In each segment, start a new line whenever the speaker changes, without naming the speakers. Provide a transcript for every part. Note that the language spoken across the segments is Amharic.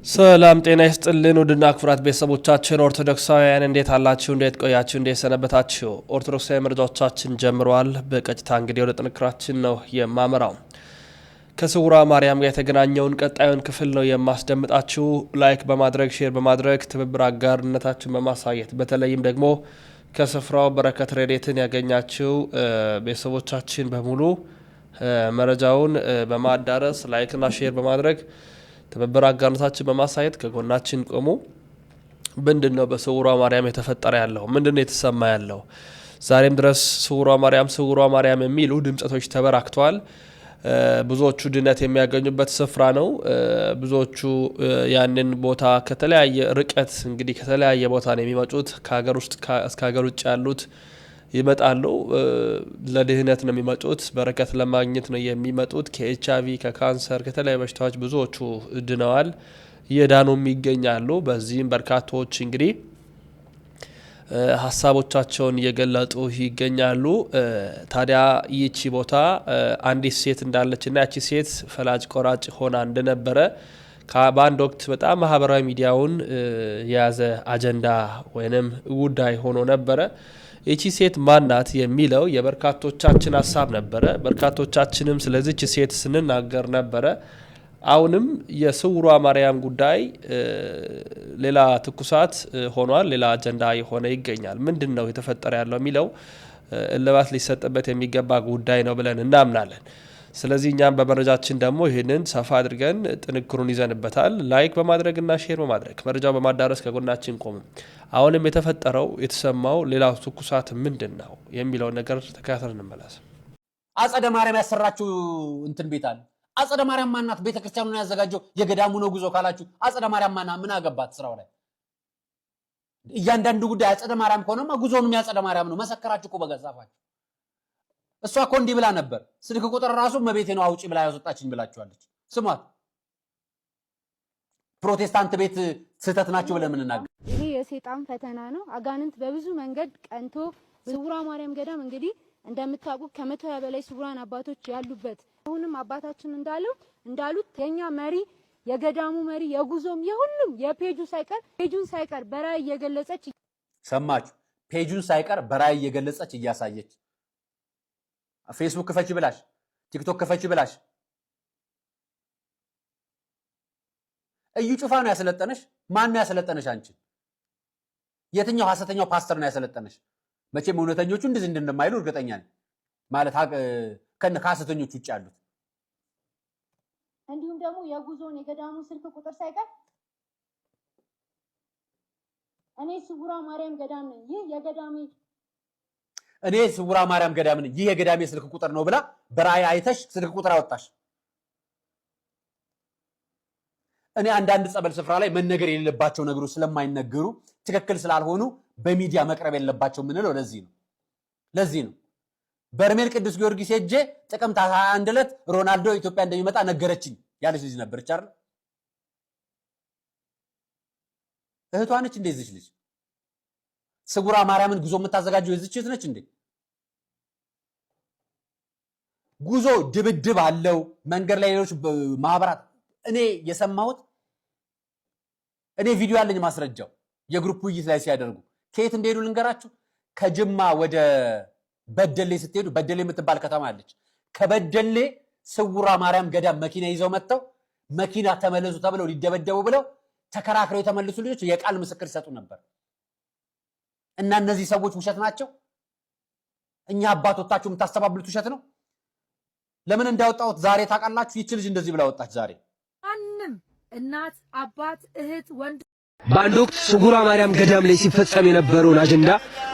ሰላም ጤና ይስጥልን ውድና ክቡራት ቤተሰቦቻችን ኦርቶዶክሳውያን እንዴት አላችሁ? እንዴት ቆያችሁ? እንዴት ሰነበታችሁ? ኦርቶዶክሳዊ መረጃዎቻችን ጀምረዋል። በቀጥታ እንግዲህ ወደ ጥንክራችን ነው የማመራው። ከስውሯ ማርያም ጋር የተገናኘውን ቀጣዩን ክፍል ነው የማስደምጣችሁ። ላይክ በማድረግ ሼር በማድረግ ትብብር አጋርነታችን በማሳየት በተለይም ደግሞ ከስፍራው በረከት ረድኤትን ያገኛችሁ ቤተሰቦቻችን በሙሉ መረጃውን በማዳረስ ላይክና ሼር በማድረግ ትብብር አጋርነታችን በማሳየት ከጎናችን ቆሙ። ምንድነው በስውሯ ማርያም የተፈጠረ ያለው? ምንድነው የተሰማ ያለው? ዛሬም ድረስ ስውሯ ማርያም የሚሉ ድምጸቶች ተበራክተዋል። ብዙዎቹ ድነት የሚያገኙበት ስፍራ ነው። ብዙዎቹ ያንን ቦታ ከተለያየ ርቀት እንግዲህ ከተለያየ ቦታ ነው የሚመጡት። ከሀገር ውስጥ እስከ ሀገር ውጭ ያሉት ይመጣሉ። ለድህነት ነው የሚመጡት፣ በረከት ለማግኘት ነው የሚመጡት። ከኤችአይቪ ከካንሰር ከተለያዩ በሽታዎች ብዙዎቹ ድነዋል፣ እየዳኑም ይገኛሉ። በዚህም በርካታዎች እንግዲህ ሀሳቦቻቸውን እየገለጡ ይገኛሉ። ታዲያ ይቺ ቦታ አንዲት ሴት እንዳለችና ያቺ ሴት ፈላጭ ቆራጭ ሆና እንደነበረ በአንድ ወቅት በጣም ማህበራዊ ሚዲያውን የያዘ አጀንዳ ወይንም ጉዳይ ሆኖ ነበረ። ይቺ ሴት ማናት የሚለው የበርካቶቻችን ሀሳብ ነበረ። በርካቶቻችንም ስለዚች ሴት ስንናገር ነበረ። አሁንም የስውሯ ማርያም ጉዳይ ሌላ ትኩሳት ሆኗል፣ ሌላ አጀንዳ የሆነ ይገኛል። ምንድን ነው የተፈጠረ ያለው የሚለው እልባት ሊሰጥበት የሚገባ ጉዳይ ነው ብለን እናምናለን። ስለዚህ እኛም በመረጃችን ደግሞ ይህንን ሰፋ አድርገን ጥንክሩን ይዘንበታል። ላይክ በማድረግና ሼር በማድረግ መረጃው በማዳረስ ከጎናችን ቆሙ። አሁንም የተፈጠረው የተሰማው ሌላው ትኩሳት ምንድን ነው የሚለው ነገር ተከታተል እንመለስ።
አጸደ ማርያም ያሰራችሁ እንትን ቤት አለ። አጸደ ማርያም ማናት? ቤተክርስቲያኑን ያዘጋጀው የገዳሙ ነው ጉዞ ካላችሁ አጸደ ማርያም ማና ምን አገባት ስራው ላይ? እያንዳንዱ ጉዳይ አጸደ ማርያም ከሆነማ ጉዞውንም ያጸደ ማርያም ነው። መሰከራችሁ እኮ በገዛፋችሁ። እሷ እኮ እንዲህ ብላ ነበር። ስልክ ቁጥር ራሱ መቤቴ ነው አውጪ ብላ ያወጣችኝ ብላችኋለች። ስሟት። ፕሮቴስታንት ቤት ስህተት ናቸው ብለን ምንናገር
ይሄ የሰይጣን ፈተና ነው። አጋንንት በብዙ መንገድ ቀንቶ ስውሯ ማርያም ገዳም እንግዲህ እንደምታውቁት ከ100 በላይ ስውራን አባቶች ያሉበት፣ አሁንም አባታችን እንዳሉት የኛ መሪ የገዳሙ መሪ የጉዞም የሁሉም ፔጁን ሳይቀር በራእይ እየገለጸች
ሰማችሁ። ፔጁን ሳይቀር በራእይ እየገለጸች እያሳየች ፌስቡክ ከፈች ብላሽ፣ ቲክቶክ ከፈች ብላሽ። እዩ ጩፋ ነው ያሰለጠነሽ? ማን ነው ያሰለጠነሽ? አንቺ የትኛው ሐሰተኛው ፓስተር ነው ያሰለጠነሽ? መቼም እውነተኞቹ እንደዚህ እንደማይሉ እርግጠኛ ነኝ። ማለት ከሐሰተኞቹ ውጭ ያሉት
እንዲሁም ደግሞ የጉዞን የገዳሙ ስልክ ቁጥር ሳይቀር እኔ ስውሯ ማርያም ገዳም ነኝ፣ ይህ የገዳሜ
እኔ ስውሯ ማርያም ገዳም ነኝ፣ ይህ የገዳሜ ስልክ ቁጥር ነው ብላ በራእይ አይተሽ ስልክ ቁጥር አወጣሽ። እኔ አንዳንድ ጸበል ስፍራ ላይ መነገር የሌለባቸው ነገሮች ስለማይነገሩ ትክክል ስላልሆኑ በሚዲያ መቅረብ የሌለባቸው ምንለው ለዚህ ነው። በርሜል ቅዱስ ጊዮርጊስ ሄጄ ጥቅምት 21 ዕለት ሮናልዶ ኢትዮጵያ እንደሚመጣ ነገረችኝ ያለች ልጅ ነበረች አይደል? እህቷ ነች እንደዚህ ልጅ። ስውሯ ማርያምን ጉዞ የምታዘጋጀው የዚች እህት ነች እንዴ? ጉዞ ድብድብ አለው መንገድ ላይ ሌሎች ማህበራት። እኔ የሰማሁት ቪዲዮ ያለኝ ማስረጃው የግሩፕ ውይይት ላይ ሲያደርጉ ከየት እንደሄዱ ልንገራችሁ። ከጅማ ወደ በደሌ ስትሄዱ በደሌ የምትባል ከተማ አለች። ከበደሌ ስውሯ ማርያም ገዳም መኪና ይዘው መጥተው መኪና ተመለሱ ተብለው ሊደበደቡ ብለው ተከራክረው የተመለሱ ልጆች የቃል ምስክር ይሰጡ ነበር። እና እነዚህ ሰዎች ውሸት ናቸው? እኛ አባቶቻችሁ የምታስተባብሉት ውሸት ነው? ለምን እንዳወጣሁት ዛሬ ታውቃላችሁ? ይቺ ልጅ እንደዚህ ብላ ወጣች ዛሬ።
ማንም እናት፣ አባት፣ እህት፣ ወንድ
በአንድ ወቅት ስውሯ ማርያም ገዳም ላይ ሲፈጸም የነበረውን አጀንዳ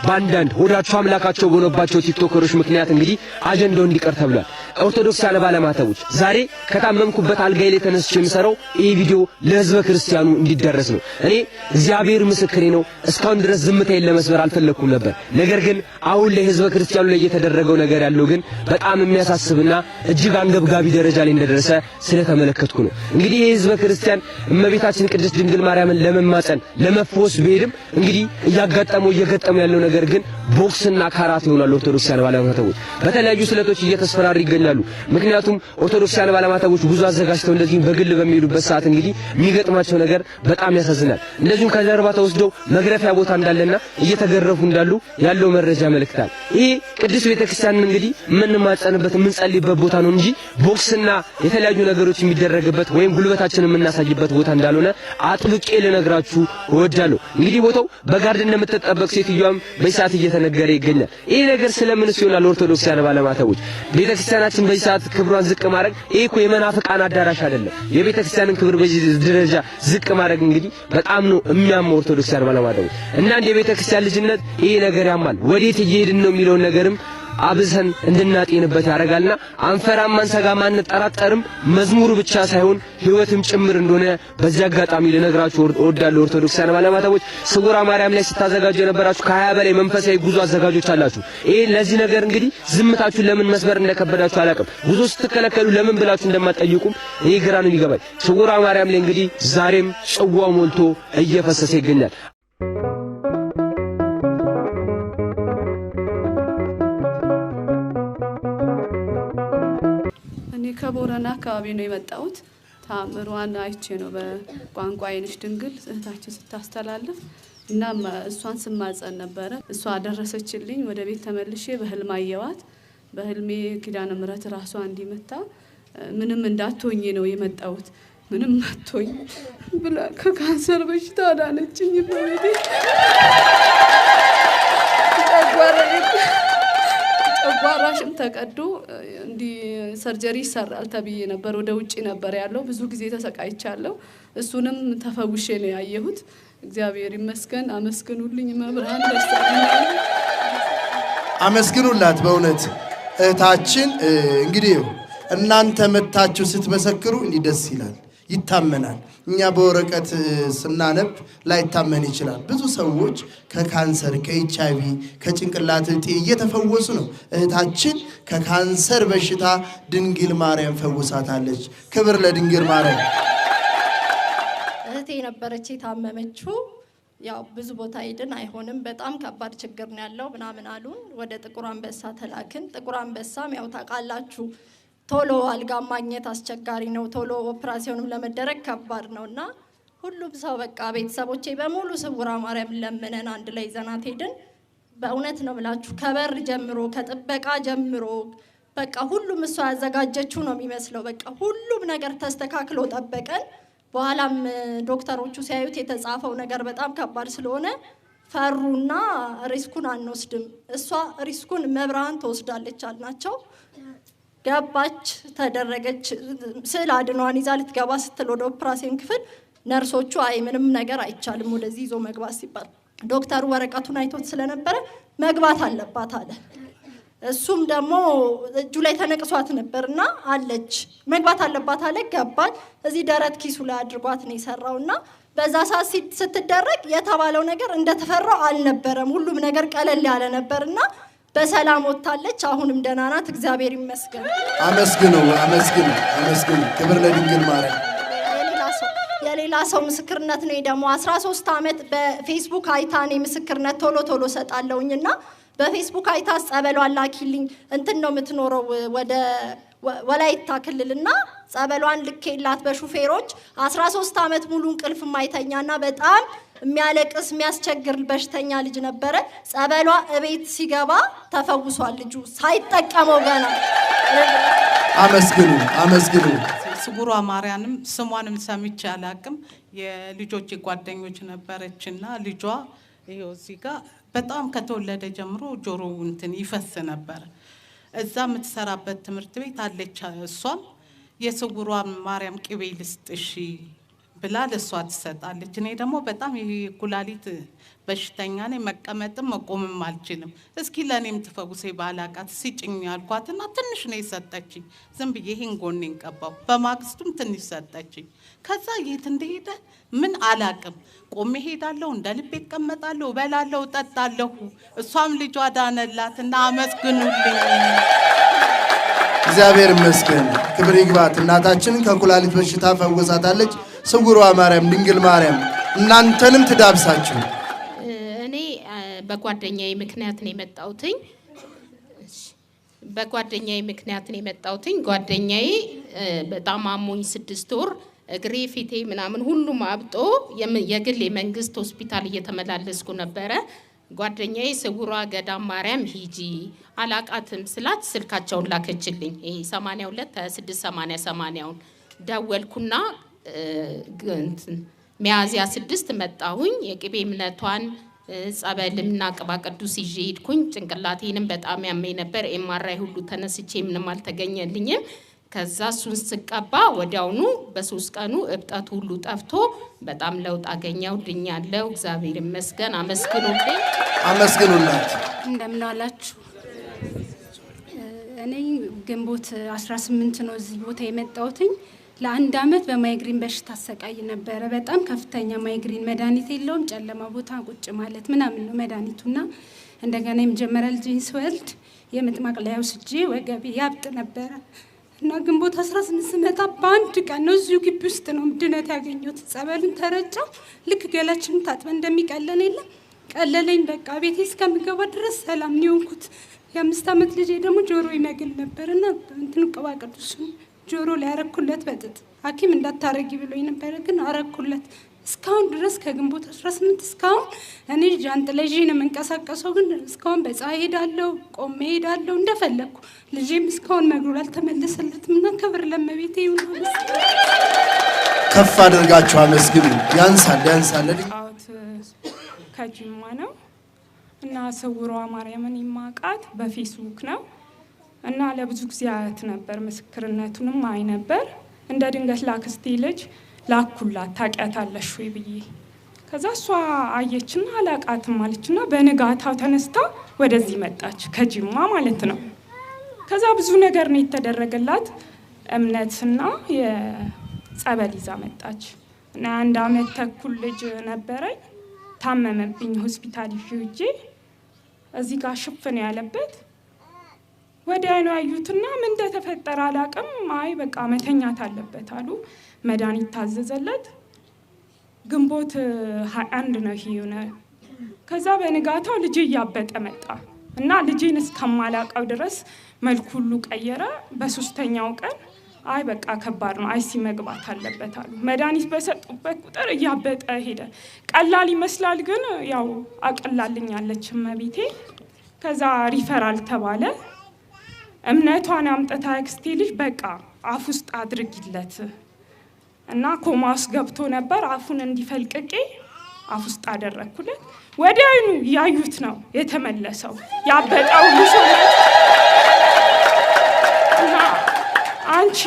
በአንዳንድ ሆዳቸው አምላካቸው በሆነባቸው ቲክቶከሮች ምክንያት እንግዲህ አጀንዳው እንዲቀር ተብሏል። ኦርቶዶክስ ያለ ባለማተቦች ዛሬ ከታመምኩበት አልጋዬ ላይ ተነስቼ የምሰራው ይህ ቪዲዮ ለህዝበ ክርስቲያኑ እንዲደረስ ነው። እኔ እግዚአብሔር ምስክሬ ነው፣ እስካሁን ድረስ ዝምታዬን ለመስበር አልፈለኩም ነበር። ነገር ግን አሁን ላይ ህዝበ ክርስቲያኑ ላይ እየተደረገው ነገር ያለው ግን በጣም የሚያሳስብና እጅግ አንገብጋቢ ደረጃ ላይ እንደደረሰ ስለተመለከትኩ ነው። እንግዲህ ይህ ህዝበ ክርስቲያን እመቤታችን ቅድስት ድንግል ማርያምን ለመማፀን ለመፈወስ ቢሄድም እንግዲህ እየገጠመው ያለው ነገር ግን ቦክስና ካራቴ ይሆናል ኦርቶዶክሳውያን ባለማተቦች በተለያዩ ስለቶች እየተስፈራሩ ይገኛሉ ምክንያቱም ኦርቶዶክሳውያን ባለማተቦች ብዙ አዘጋጅተው እንደዚህ በግል በሚሄዱበት ሰዓት እንግዲህ የሚገጥማቸው ነገር በጣም ያሳዝናል እንደዚሁም ከጀርባ ተወስደው መግረፊያ ቦታ እንዳለና እየተገረፉ እንዳሉ ያለው መረጃ መልክታል ይሄ ቅዱስ ቤተክርስቲያን እንግዲህ ምን ማጸንበት ምን ጸልይበት ቦታ ነው እንጂ ቦክስና የተለያዩ ነገሮች የሚደረግበት ወይም ጉልበታችንን የምናሳይበት ቦታ እንዳልሆነ አጥብቄ ልነግራችሁ እወዳለሁ እንግዲህ ቦታው በጋርድ እንደምትጠበቅ ሴትዮዋም በሰዓት እየተነገረ ይገኛል ይሄ ነገር ስለምን ሲሆናል ኦርቶዶክሳውያን ባለማተቦች ቤተክርስቲያናችን በሰዓት ክብሯን ዝቅ ማድረግ ይሄ እኮ የመናፍቃን አዳራሽ አይደለም የቤተክርስቲያንን ክብር በዚህ ደረጃ ዝቅ ማድረግ እንግዲህ በጣም ነው የሚያመው ኦርቶዶክሳውያን ባለማተቦች እና እንደ ቤተክርስቲያን ልጅነት ይሄ ነገር ያማል ወዴት እየሄድን ነው የሚለው ነገርም አብዘን እንድናጤንበት ያረጋልና አንፈራም አንሰጋም አንጠራጠርም መዝሙሩ ብቻ ሳይሆን ህይወትም ጭምር እንደሆነ በዚህ አጋጣሚ ልነግራችሁ እወዳለሁ ኦርቶዶክሳውያን ባለማተቦች ስውራ ማርያም ላይ ስታዘጋጁ የነበራችሁ ከ20 በላይ መንፈሳዊ ጉዞ አዘጋጆች አላችሁ ይሄ ለዚህ ነገር እንግዲህ ዝምታችሁ ለምን መስበር እንደከበዳችሁ አላውቅም ጉዞ ስትከለከሉ ለምን ብላችሁ እንደማትጠይቁም ይሄ ግራ ነው የሚገባኝ ስውራ ማርያም ላይ እንግዲህ ዛሬም ጽዋው ሞልቶ እየፈሰሰ ይገኛል
ከቦረና አካባቢ ነው የመጣሁት ታምሯን አይቼ ነው በቋንቋ አይንሽ ድንግል እህታችን ስታስተላልፍ እና እሷን ስማጸን ነበረ እሷ አደረሰችልኝ ወደ ቤት ተመልሼ በህልም አየዋት በህልሜ ኪዳነ ምሕረት ራሷ እንዲመታ ምንም እንዳትሆኝ ነው የመጣሁት ምንም አትሆኝ ብላ ከካንሰር በሽታ አዳነችኝ በቤቴ ጨጓራሽም ተቀዶ እንዲ ሰርጀሪ ይሰራል ተብዬ ነበር ወደ ውጪ ነበር ያለው ብዙ ጊዜ ተሰቃይቻለሁ እሱንም ተፈውሼ ነው ያየሁት እግዚአብሔር ይመስገን አመስግኑልኝ መብራን ደስታኝ
አመስግኑላት በእውነት እህታችን እንግዲህ እናንተ መታችሁ ስትመሰክሩ እንዲህ ደስ ይላል ይታመናል እኛ በወረቀት ስናነብ ላይታመን ይችላል ብዙ ሰዎች ከካንሰር ከኤችአይቪ ከጭንቅላት እጢ እየተፈወሱ ነው እህታችን ከካንሰር በሽታ ድንግል ማርያም ፈውሳታለች ክብር ለድንግል ማርያም
እህቴ ነበረች የታመመችው ያው ብዙ ቦታ ሄድን አይሆንም በጣም ከባድ ችግር ነው ያለው ምናምን አሉን ወደ ጥቁር አንበሳ ተላክን ጥቁር አንበሳም ያው ታውቃላችሁ ቶሎ አልጋ ማግኘት አስቸጋሪ ነው ቶሎ ኦፕራሲዮንም ለመደረግ ከባድ ነውና ሁሉም ሰው በቃ ቤተሰቦቼ በሙሉ ስውራ ማርያም ለምነን አንድ ላይ ዘናት ሄድን በእውነት ነው ብላችሁ ከበር ጀምሮ ከጥበቃ ጀምሮ በቃ ሁሉም እሷ ያዘጋጀችው ነው የሚመስለው በቃ ሁሉም ነገር ተስተካክሎ ጠበቀን በኋላም ዶክተሮቹ ሲያዩት የተጻፈው ነገር በጣም ከባድ ስለሆነ ፈሩና ሪስኩን አንወስድም እሷ ሪስኩን መብራን ተወስዳለች አልናቸው ገባች ተደረገች ስለ አድኗን ይዛ ልትገባ ስትል ወደ ኦፕራሲዮን ክፍል ነርሶቹ አይ ምንም ነገር አይቻልም ወደዚህ ይዞ መግባት ሲባል ዶክተሩ ወረቀቱን አይቶት ስለነበረ መግባት አለባት አለ እሱም ደግሞ እጁ ላይ ተነቅሷት ነበርና አለች መግባት አለባት አለ ገባች እዚህ ደረት ኪሱ ላይ አድርጓት ነው የሰራውና በዛ ሰዓት ስትደረግ የተባለው ነገር እንደተፈራው አልነበረም ሁሉም ነገር ቀለል ያለ ነበርና በሰላም ወጣለች አሁንም ደህና ናት እግዚአብሔር ይመስገን
አመስግኑ አመስግኑ አመስግኑ ክብር ለድንግል ማርያም
የሌላ ሰው ምስክርነት ነው ደግሞ 13 አመት በፌስቡክ አይታኔ ምስክርነት ቶሎ ሰጣለውኝና በፌስቡክ አይታ ጸበሏን ላኪልኝ እንትን ነው የምትኖረው ወደ ወላይታ ክልልና ጸበሏን ልኬላት በሹፌሮች 13 አመት ሙሉ እንቅልፍ ማይተኛና በጣም የሚያለቅስ የሚያስቸግር በሽተኛ ልጅ ነበረ ጸበሏ እቤት ሲገባ ተፈውሷል ልጁ ሳይጠቀመው ገና
አመስግኑ
ስውሯ ማርያምም ስሟንም ሰምቼ አላቅም የልጆች ጓደኞች ነበረችና ልጇ ይሄው እዚህ ጋር በጣም ከተወለደ ጀምሮ ጆሮ እንትን ይፈስ ነበር እዛ የምትሰራበት ትምህርት ቤት አለች እሷም የስውሯ ማርያም ቅቤ ልስጥሽ ብላ ለሷ ትሰጣለች እኔ ደግሞ በጣም የኩላሊት በሽተኛ ነኝ መቀመጥም መቆምም አልችልም እስኪ ለኔም ተፈውሴ ባላቃት ሲጭኝ አልኳትና ትንሽ ነው የሰጠችኝ ዝም ብዬ ይሄን ጎኔን ቀባው በማግስቱም ትንሽ ሰጠችኝ ከዛ የት እንደሄደ ምን አላቅም ቆሜ ሄዳለሁ እንደ ልቤ እቀመጣለሁ በላለሁ ጠጣለሁ እሷም ልጇ ዳነላትና አመስግኑልኝ
እግዚአብሔር ይመስገን ክብር ይግባት እናታችንን ከኩላሊት በሽታ ፈውሳታለች ስውሯ ማርያም ድንግል ማርያም እናንተንም ትዳብሳችሁ
እኔ በጓደኛዬ ምክንያት ነው የመጣሁትኝ። ጓደኛዬ በጣም አሞኝ 6 ወር እግሬ ፊቴ ምናምን ሁሉም አብጦ የግል የመንግስት ሆስፒታል እየተመላለስኩ ነበረ። ጓደኛዬ ስውሯ ገዳም ማርያም ሂጂ አላቃትም ስላት ስልካቸውን ላከችልኝ። ይሄ 82 2680 ደወልኩና ሚያዝያ 6 መጣሁኝ። የቅቤ እምነቷን ጸበልና ቅባ ቅዱስ ይዤ ሄድኩኝ። ጭንቅላቴንም በጣም ያመኝ ነበር። ኤምአርአይ ሁሉ ተነስቼ ምንም አልተገኘልኝም። ከዛ እሱን ስቀባ ወዲያውኑ በ3 ቀኑ እብጠቱ ሁሉ ጠፍቶ በጣም ለውጥ አገኘው፣ ድኛለሁ። እግዚአብሔር ይመስገን።
አመስግኑላት።
እንደምን ዋላችሁ? እኔ ግንቦት 18 ነው እዚህ ቦታ የመጣሁትኝ። ለ1 አመት በማይግሪን በሽታ አሰቃይ ነበረ። በጣም ከፍተኛ ማይግሪን፣ መድኃኒት የለውም። ጨለማ ቦታ ቁጭ ማለት ምናምን ነው መድኃኒቱና እንደገና የመጀመሪያ ልጅን ስወልድ የምጥ ማቅለያ ወስጄ ወገቤ ያብጥ ነበረ እና ግንቦት 18 ስመጣ በአንድ ቀን ነው እዚሁ ግቢ ውስጥ ነው ድነት ያገኘሁት። ጸበሉን ተረጫው። ልክ ገላችንን ታጥበን እንደሚቀለን የለም ቀለለኝ። በቃ ቤቴ እስከምገባ ድረስ ሰላም ነው የሆንኩት። የ5 አመት ልጄ ደግሞ ጆሮ ይመግል ነበርና እንትኑ ቅባ ቅዱስን ጆሮ ላይ አረኩለት በጥጥ። ሐኪም እንዳታረጊ ብሎኝ ነበር ግን አረኩለት። እስካሁን ድረስ ከግንቦት 18 እስካሁን እኔ ጃንጥላ ይዤ ነው የምንቀሳቀሰው። ግን እስካሁን በፀሐይ ሄዳለሁ፣ ቆሜ ሄዳለሁ እንደፈለኩ። ልጄም እስካሁን መግሩ አልተመለሰለትም እና ክብር ለእመቤቴ ይሁን።
ከፍ አድርጋችሁ አመስግኑ። ያንሳል።
ከጅማ ነው እና ስውሯ ማርያምን የማውቃት በፌስቡክ ነው እና ለብዙ ጊዜ አያት ነበር። ምስክርነቱንም አይ ነበር። እንደ ድንገት ላክስቴ ልጅ ላኩላት ታውቂያታለሽ ወይ ብዬ። ከዛ እሷ አየችና አላቃትም አለችና በንጋታው ተነስታ ወደዚህ መጣች፣ ከጅማ ማለት ነው። ከዛ ብዙ ነገር ነው የተደረገላት። እምነትና የጸበል ይዛ መጣች እና 1 አመት ተኩል ልጅ ነበረኝ። ታመመብኝ፣ ሆስፒታል ይዤ እዚህ ጋር ሽፍን ያለበት ወዲያ ነው ያዩትና ምን እንደተፈጠረ አላቅም። አይ በቃ መተኛት አለበት አሉ። መድኃኒት ታዘዘለት። ግንቦት 21 ነው ይሄ። ከዛ በንጋታው ልጄ እያበጠ መጣ እና ልጄን እስከማላቀው ድረስ መልኩ ሁሉ ቀየረ። በ3ኛው ቀን አይ በቃ ከባድ ነው አይሲ መግባት አለበት አሉ። መድኃኒት በሰጡበት ቁጥር እያበጠ ሄደ። ቀላል ይመስላል ግን ያው አቀላልኛለች እመቤቴ። ከዛ ሪፈራል ተባለ። እምነቷን አምጥታ አክስቴ ልጅ በቃ አፍ ውስጥ አድርጊለት እና ኮማ ውስጥ ገብቶ ነበር። አፉን እንዲፈልቅቄ አፍ ውስጥ አደረኩለት። ወዲያውኑ ያዩት ነው የተመለሰው ያበጣው ልጅነት እና አንቺ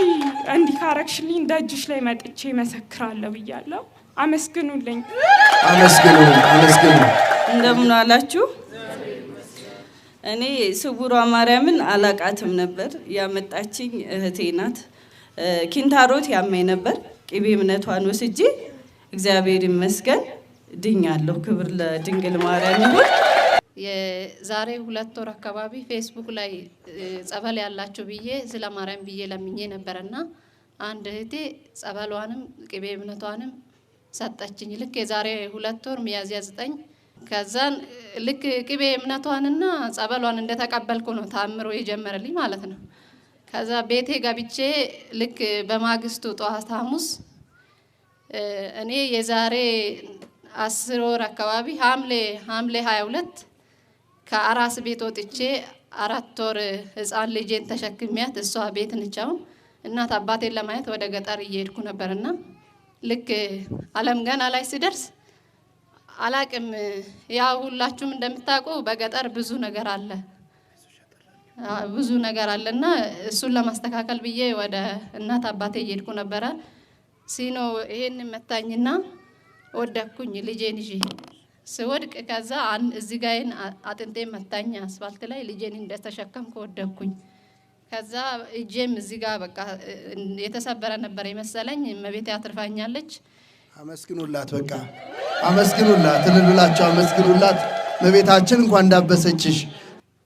እንዲካረክሽልኝ ደጅሽ ላይ መጥቼ መሰክራለሁ ብያለሁ። አመስግኑልኝ።
አመስግኑ።
እንደምን አላችሁ? እኔ ስውሯ ማርያምን አላቃትም ነበር። ያመጣችኝ እህቴ ናት። ኪንታሮት ያመኝ ነበር። ቅቤ እምነቷን ወስጄ እግዚአብሔር ይመስገን ድኛለሁ። ክብር ለድንግል ማርያም ይሁን።
የዛሬ 2 ወር አካባቢ ፌስቡክ ላይ ጸበል ያላችሁ ብዬ ስለ ማርያም ብዬ ለምኜ ነበርና አንድ እህቴ ጸበሏንም ቅቤ እምነቷንም ሰጠችኝ። ልክ የዛሬ 2 ወር ሚያዝያ 9 ከዛን ልክ ቅቤ እምነቷንና ጸበሏን እንደተቀበልኩ ነው ታምሮ የጀመረልኝ ማለት ነው። ከዛ ቤቴ ገብቼ ልክ በማግስቱ ጠዋት ሐሙስ እኔ የዛሬ 10 ወር አካባቢ ሐምሌ 22 ከአራስ ቤት ወጥቼ 4 ወር ህፃን ልጄን ተሸክሚያት እሷ ቤት ነቻው እናት አባቴን ለማየት ወደ ገጠር እየሄድኩ ነበርና ልክ አለም ገና ላይ ሲደርስ አላቅም ያው ሁላችሁም እንደምታውቁ በገጠር ብዙ ነገር አለና እሱን ለማስተካከል ብዬ ወደ እናት አባቴ እየሄድኩ ነበረ። ሲኖ ይሄን መታኝና ወደኩኝ ልጄን ይዤ ስወድቅ ከዛ እዚህ ጋይን አጥንቴ መታኝ አስፋልት ላይ ልጄን እንደተሸከምኩ ወደኩኝ። ከዛ እጄም እዚህ ጋር በቃ የተሰበረ ነበር የመሰለኝ። እመቤቴ አትርፋኛለች።
አመስግኑላት። በቃ አመስግኑላት። እልልላችሁ አመስግኑላት። እመቤታችን እንኳን እንዳበሰችሽ።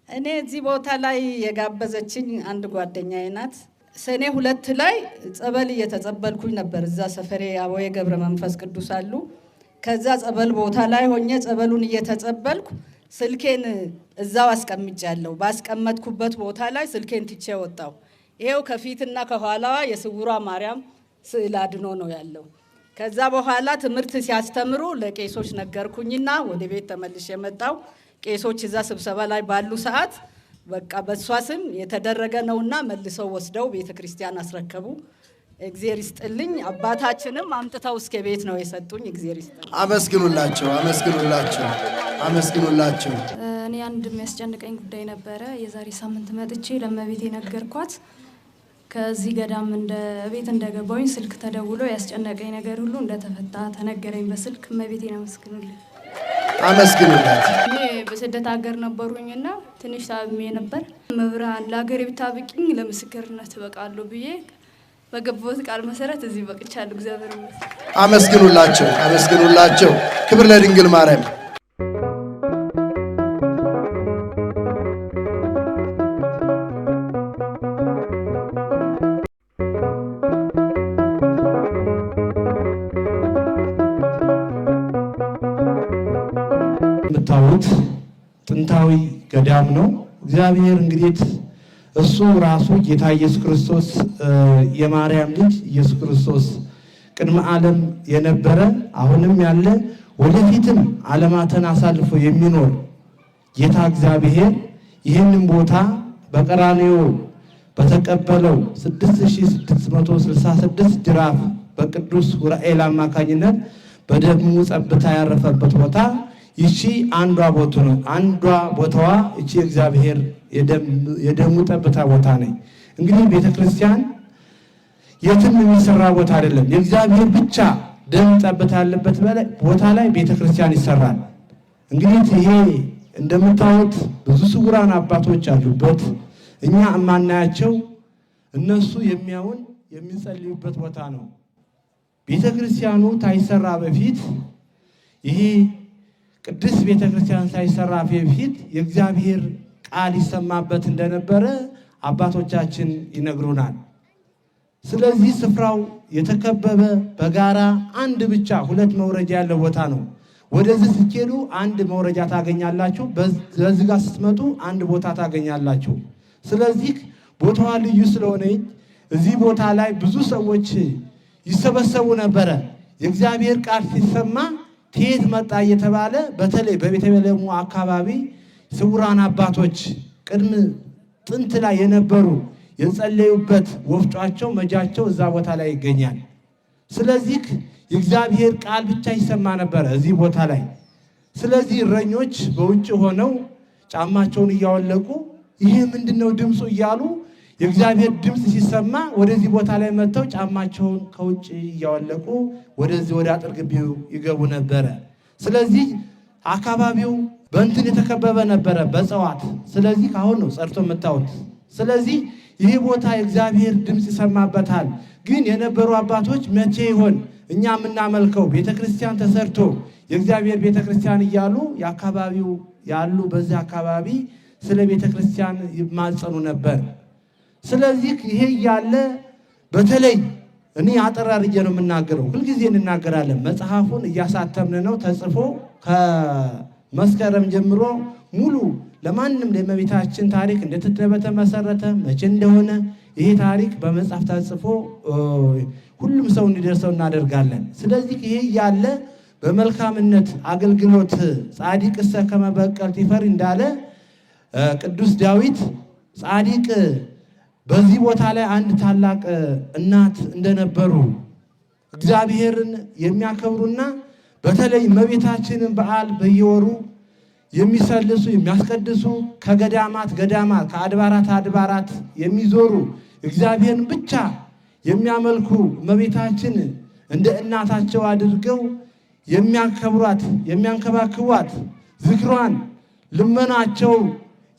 እኔ እዚህ ቦታ ላይ የጋበዘችኝ አንድ ጓደኛዬ ናት። ሰኔ 2 ላይ ጸበል እየተጸበልኩኝ ነበር። እዛ ሰፈሬ አቦዬ ገብረ መንፈስ ቅዱስ አሉ። ከዛ ጸበል ቦታ ላይ ሆኜ ጸበሉን እየተጸበልኩ ስልኬን እዛው አስቀምጫለሁ። ባስቀመጥኩበት ቦታ ላይ ስልኬን ትቼ ወጣሁ። ይሄው ከፊትና ከኋላዋ የስውሯ ማርያም ስዕል አድኖ ነው ያለው። ከዛ በኋላ ትምህርት ሲያስተምሩ ለቄሶች ነገርኩኝና ወደ ቤት ተመልሼ መጣሁ። ቄሶች እዛ ስብሰባ ላይ ባሉ ሰዓት በቃ በሷ ስም የተደረገ ነውና መልሰው ወስደው ቤተክርስቲያን አስረከቡ። እግዚአብሔር ይስጥልኝ። አባታችንም አምጥተው እስከ ቤት ነው የሰጡኝ። እግዚአብሔር ይስጥልኝ።
አመስግኑላቸው፣ አመስግኑላቸው፣ አመስግኑላቸው።
እኔ አንድ የሚያስጨንቀኝ ጉዳይ ነበረ። የዛሬ ሳምንት መጥቼ ለእመቤቴ ነገርኳት። ከዚህ ገዳም ቤት እንደገባሁኝ ስልክ ተደውሎ ያስጨነቀኝ ነገር ሁሉ እንደተፈታ ተነገረኝ በስልክ። እመቤቴን አመስግኑልኝ።
አመስግኑላት።
እኔ በስደት ሀገር ነበሩኝና ትንሽ ታምሜ ነበር። መብራን ለሀገሬ ብታብቂኝ ለምስክርነት እበቃለሁ ብዬ በገባሁት ቃል መሰረት እዚህ በቅቻለሁ። እግዚአብሔር ይመስገን።
አመስግኑላቸው፣ አመስግኑላቸው። ክብር ለድንግል ማርያም።
የምታዩት ጥንታዊ ገዳም ነው። እግዚአብሔር እንግዲህ እሱ ራሱ ጌታ ኢየሱስ ክርስቶስ የማርያም ልጅ ኢየሱስ ክርስቶስ ቅድመ ዓለም የነበረ አሁንም ያለ ወደፊትም ዓለማትን አሳልፎ የሚኖር ጌታ እግዚአብሔር ይህንን ቦታ በቀራንዮ በተቀበለው 6666 ጅራፍ በቅዱስ ዑራኤል አማካኝነት በደሙ ጸብታ ያረፈበት ቦታ ይቺ አንዷ ቦታዋ ይቺ እግዚአብሔር የደሙ ጠብታ ቦታ ነኝ። እንግዲህ ቤተክርስቲያን የትም የሚሰራ ቦታ አይደለም። የእግዚአብሔር ብቻ ደም ጠብታ ያለበት ቦታ ላይ ቤተክርስቲያን ይሰራል። እንግዲህ ይሄ እንደምታዩት ብዙ ስውራን አባቶች አሉበት። እኛ እማናያቸው እነሱ የሚያውን የሚጸልዩበት ቦታ ነው። ቤተክርስቲያኑ ታይሰራ በፊት ይሄ ቅዱስ ቤተክርስቲያን ሳይሰራ በፊት የእግዚአብሔር ቃል ይሰማበት እንደነበረ አባቶቻችን ይነግሩናል። ስለዚህ ስፍራው የተከበበ በጋራ አንድ ብቻ ሁለት መውረጃ ያለው ቦታ ነው። ወደዚህ ስትሄዱ አንድ መውረጃ ታገኛላችሁ፣ በዚህ ጋር ስትመጡ አንድ ቦታ ታገኛላችሁ። ስለዚህ ቦታዋ ልዩ ስለሆነ እዚህ ቦታ ላይ ብዙ ሰዎች ይሰበሰቡ ነበረ። የእግዚአብሔር ቃል ሲሰማ ከየት መጣ እየተባለ በተለይ በቤተልሔሙ አካባቢ ስውራን አባቶች ቅድም ጥንት ላይ የነበሩ የጸለዩበት ወፍጯቸው መጃቸው እዛ ቦታ ላይ ይገኛል። ስለዚህ የእግዚአብሔር ቃል ብቻ ይሰማ ነበረ እዚህ ቦታ ላይ። ስለዚህ እረኞች በውጭ ሆነው ጫማቸውን እያወለቁ ይሄ ምንድነው ድምፁ እያሉ የእግዚአብሔር ድምፅ ሲሰማ ወደዚህ ቦታ ላይ መጥተው ጫማቸውን ከውጭ እያወለቁ ወደዚህ ወደ አጥር ግቢው ይገቡ ነበረ። ስለዚህ አካባቢው በእንትን የተከበበ ነበረ በእጽዋት። ስለዚህ አሁን ነው ጸድቶ የምታዩት። ስለዚህ ይህ ቦታ የእግዚአብሔር ድምፅ ይሰማበታል። ግን የነበሩ አባቶች መቼ ይሆን እኛ የምናመልከው ቤተክርስቲያን ተሰርቶ የእግዚአብሔር ቤተክርስቲያን እያሉ የአካባቢው ያሉ በዚህ አካባቢ ስለ ቤተክርስቲያን ይማጸኑ ነበር። ስለዚህ ይሄ ያለ በተለይ እኔ አጠር አድርጌ ነው የምናገረው። ሁልጊዜ እንናገራለን። መጽሐፉን እያሳተምን ነው ተጽፎ ከመስከረም ጀምሮ ሙሉ ለማንም ለእመቤታችን ታሪክ እንዴት በተመሰረተ መቼ እንደሆነ ይሄ ታሪክ በመጽሐፍ ተጽፎ ሁሉም ሰው እንዲደርሰው እናደርጋለን። ስለዚህ ይሄ ያለ በመልካምነት አገልግሎት ጻድቅ እሰ ከመ በቀልት ይፈሪ እንዳለ ቅዱስ ዳዊት ጻድቅ በዚህ ቦታ ላይ አንድ ታላቅ እናት እንደነበሩ እግዚአብሔርን የሚያከብሩና በተለይ እመቤታችንን በዓል በየወሩ የሚሰልሱ የሚያስቀድሱ ከገዳማት ከአድባራት የሚዞሩ እግዚአብሔርን ብቻ የሚያመልኩ እመቤታችን እንደ እናታቸው አድርገው የሚያከብሯት የሚያንከባክቧት ዝክሯን ልመናቸው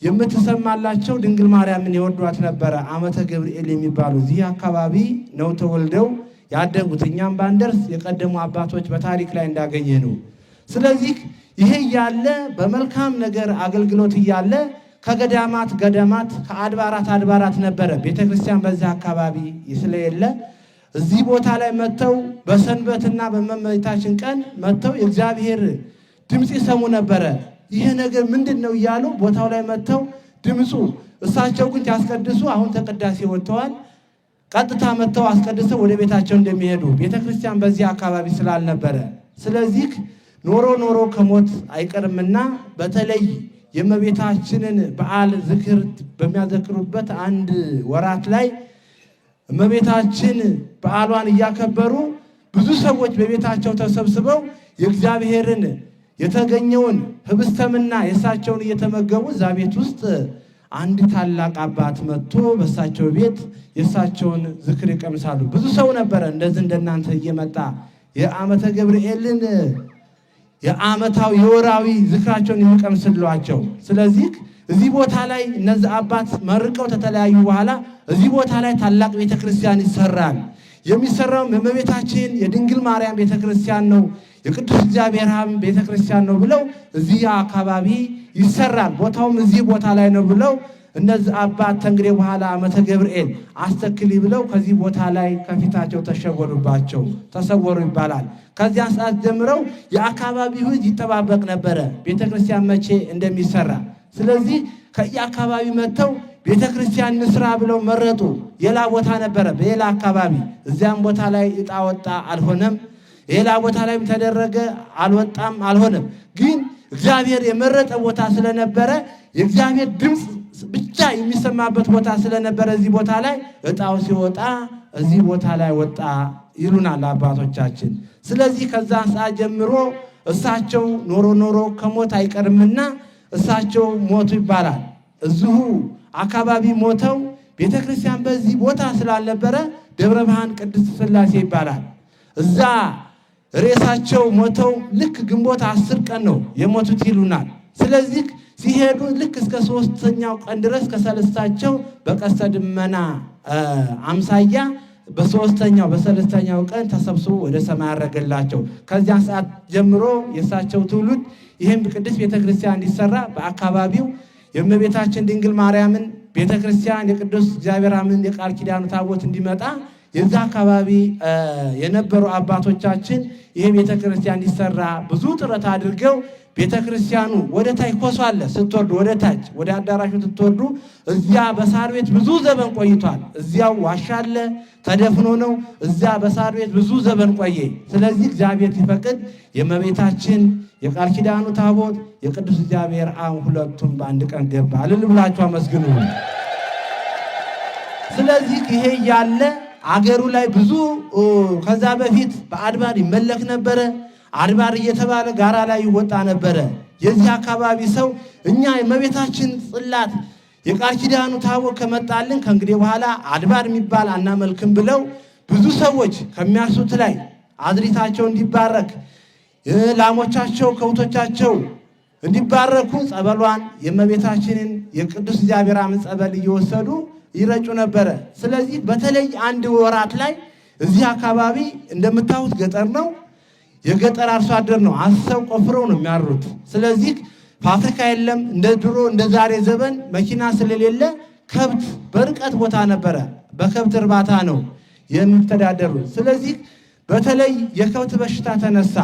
የምትሰማላቸው ድንግል ማርያምን ይወዷት ነበረ። ዓመተ ገብርኤል የሚባሉ እዚህ አካባቢ ነው ተወልደው ያደጉት። እኛም ባንደርስ የቀደሙ አባቶች በታሪክ ላይ እንዳገኘ ነው። ስለዚህ ይሄ ያለ በመልካም ነገር አገልግሎት እያለ ከገዳማት ከአድባራት ነበረ ቤተክርስቲያን በዚህ አካባቢ ስለሌለ እዚህ ቦታ ላይ መጥተው በሰንበትና በእመቤታችን ቀን መጥተው የእግዚአብሔር ድምፅ ይሰሙ ነበረ። ይሄ ነገር ምንድነው እያሉ ቦታው ላይ መጥተው ድምፁ እሳቸው ግን ያስቀድሱ አሁን ተቀዳሴ ወጥተዋል። ቀጥታ መጥተው አስቀድሰው ወደ ቤታቸው እንደሚሄዱ ቤተክርስቲያን በዚህ አካባቢ ስላልነበረ ስለዚህ ኖሮ ከሞት አይቀርምና በተለይ የእመቤታችንን በዓል ዝክር በሚያዘክሩበት አንድ ወራት ላይ እመቤታችን በዓሏን እያከበሩ ብዙ ሰዎች በቤታቸው ተሰብስበው የእግዚአብሔርን የተገኘውን ህብስተምና የእሳቸውን እየተመገቡ እዛ ቤት ውስጥ አንድ ታላቅ አባት መጥቶ በእሳቸው ቤት የእሳቸውን ዝክር ይቀምሳሉ። ብዙ ሰው ነበረ እንደዚህ እንደናንተ እየመጣ የዓመተ ገብርኤልን የዓመታዊ የወራዊ ዝክራቸውን የሚቀምስሏቸው። ስለዚህ እዚህ ቦታ ላይ እነዚህ አባት መርቀው ተተለያዩ በኋላ እዚህ ቦታ ላይ ታላቅ ቤተክርስቲያን ይሰራል። የሚሰራው የእመቤታችን የድንግል ማርያም ቤተክርስቲያን ነው፣ የቅዱስ እግዚአብሔር አብ ቤተክርስቲያን ነው ብለው እዚህ አካባቢ ይሰራል። ቦታውም እዚህ ቦታ ላይ ነው ብለው እነዚህ አባት ተንግሬ በኋላ ዓመተ ገብርኤል አስተክሊ ብለው ከዚህ ቦታ ላይ ከፊታቸው ተሰወሩ ይባላል። ከዚያ ሰዓት ጀምረው የአካባቢው ሕዝብ ይጠባበቅ ነበረ ቤተክርስቲያን መቼ እንደሚሰራ። ስለዚህ ከየአካባቢ መጥተው ቤተክርስቲያን ንስራ ብለው መረጡ። ሌላ ቦታ ነበረ በሌላ አካባቢ፣ እዚያም ቦታ ላይ እጣ ወጣ አልሆነም። ሌላ ቦታ ላይ ተደረገ አልወጣም አልሆነም። ግን እግዚአብሔር የመረጠ ቦታ ስለነበረ የእግዚአብሔር ድምፅ ብቻ የሚሰማበት ቦታ ስለነበረ እዚህ ቦታ ላይ እጣው ሲወጣ እዚህ ቦታ ላይ ወጣ ይሉናል አባቶቻችን። ስለዚህ ከዛ ሰዓት ጀምሮ እሳቸው ኖሮ ከሞት አይቀርምና እሳቸው ሞቱ ይባላል። እዚሁ አካባቢ ሞተው ቤተክርስቲያን በዚህ ቦታ ስላልነበረ ደብረ ብርሃን ቅድስት ሥላሴ ይባላል። እዛ ሬሳቸው ሞተው ልክ ግንቦት 10 ቀን ነው የሞቱት ይሉናል። ስለዚህ ሲሄዱ ልክ እስከ 3ኛው ቀን ድረስ ከሰለስታቸው በቀስተ ደመና አምሳያ በሰለስተኛው ቀን ተሰብስቦ ወደ ሰማይ አረገላቸው። ከዚያ ሰዓት ጀምሮ የእሳቸው ትውልድ ይህም ቅድስት ቤተክርስቲያን እንዲሰራ በአካባቢው የእመቤታችን ድንግል ማርያምን ቤተክርስቲያን የቅዱስ እግዚአብሔር አብን የቃል ኪዳኑ ታቦት እንዲመጣ የዛ አካባቢ የነበሩ አባቶቻችን ይሄ ቤተክርስቲያን እንዲሰራ ብዙ ጥረት አድርገው ቤተክርስቲያኑ ወደ ታች ኮሷለ ስትወርዱ ወደ ታች ወደ አዳራሹ ስትወርዱ እዚያ በሳር ቤት ብዙ ዘመን ቆይቷል። እዚያው ዋሻለ ተደፍኖ ነው። እዚያ በሳር ቤት ብዙ ዘመን ቆየ። ስለዚህ እግዚአብሔር ሲፈቅድ የእመቤታችን የቃል ኪዳኑ ታቦት የቅዱስ እግዚአብሔር አብ ሁለቱም በአንድ ቀን ገባ። እልል ብላችሁ አመስግኑ። ስለዚህ ይሄ ያለ አገሩ ላይ ብዙ ከዛ በፊት በአድባር ይመለክ ነበረ። አድባር እየተባለ ጋራ ላይ ይወጣ ነበረ። የዚህ አካባቢ ሰው እኛ የእመቤታችን ጽላት የቃል ኪዳኑ ታቦት ከመጣልን ከእንግዲህ በኋላ አድባር የሚባል አናመልክም ብለው ብዙ ሰዎች ከሚያርሱት ላይ አዝሪታቸው እንዲባረክ ላሞቻቸው ከብቶቻቸው እንዲባረኩ ጸበሏን የእመቤታችንን የቅዱስ እግዚአብሔር አብን ጸበል እየወሰዱ ይረጩ ነበረ። ስለዚህ በተለይ አንድ ወራት ላይ እዚህ አካባቢ እንደምታዩት ገጠር ነው። የገጠር አርሶ አደር ነው። አሰው ቆፍረው ነው የሚያሩት። ስለዚህ ፋብሪካ የለም እንደ ድሮ እንደ ዛሬ ዘመን መኪና ስለሌለ ከብት በርቀት ቦታ ነበረ። በከብት እርባታ ነው የሚተዳደሩት። ስለዚህ በተለይ የከብት በሽታ ተነሳ።